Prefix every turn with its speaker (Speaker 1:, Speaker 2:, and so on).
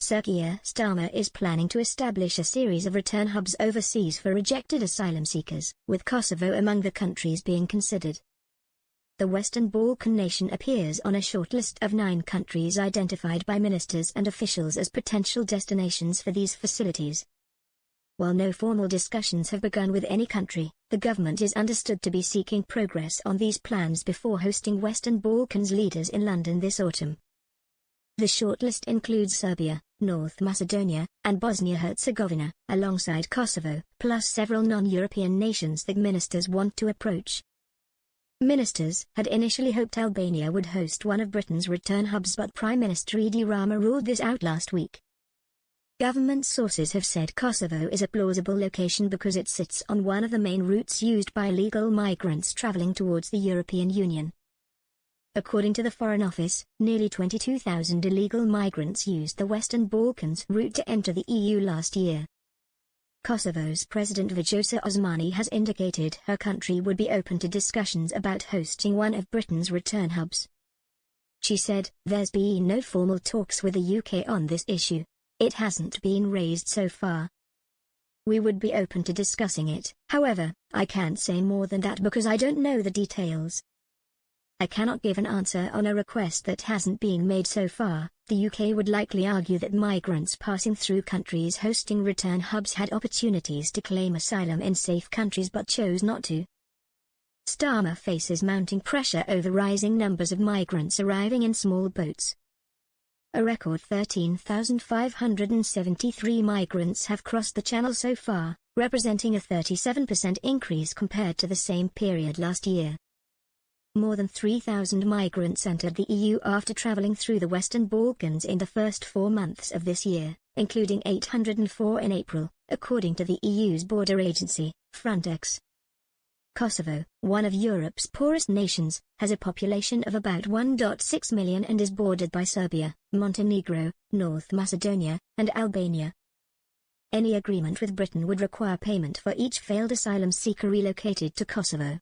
Speaker 1: Sir Keir Starmer is planning to establish a series of return hubs overseas for rejected asylum seekers, with Kosovo among the countries being considered. The Western Balkan nation appears on a short list of 9 countries identified by ministers and officials as potential destinations for these facilities. While no formal discussions have begun with any country, the government is understood to be seeking progress on these plans before hosting Western Balkans leaders in London this autumn. The shortlist includes Serbia, North Macedonia, and Bosnia-Herzegovina, alongside Kosovo, plus several non-European nations that ministers want to approach. Ministers had initially hoped Albania would host one of Britain's return hubs, but Prime Minister Edi Rama ruled this out last week. Government sources have said Kosovo is a plausible location because it sits on one of the main routes used by illegal migrants traveling towards the European Union. According to the Foreign Office, nearly 22,000 illegal migrants used the Western Balkans route to enter the EU last year. Kosovo's President Vjosa Osmani has indicated her country would be open to discussions about hosting one of Britain's return hubs. She said, "There's been no formal talks with the UK on this issue. It hasn't been raised so far. We would be open to discussing it, however, I can't say more than that because I don't know the details. I cannot give an answer on a request that hasn't been made so far." The UK would likely argue that migrants passing through countries hosting return hubs had opportunities to claim asylum in safe countries but chose not to. Starmer faces mounting pressure over rising numbers of migrants arriving in small boats. A record 13,573 migrants have crossed the Channel so far, representing a 37% increase compared to the same period last year. More than 3,000 migrants entered the EU after traveling through the Western Balkans in the first 4 months of this year, including 804 in April, according to the EU's border agency, Frontex. Kosovo, one of Europe's poorest nations, has a population of about 1.6 million and is bordered by Serbia, Montenegro, North Macedonia, and Albania. Any agreement with Britain would require payment for each failed asylum seeker relocated to Kosovo.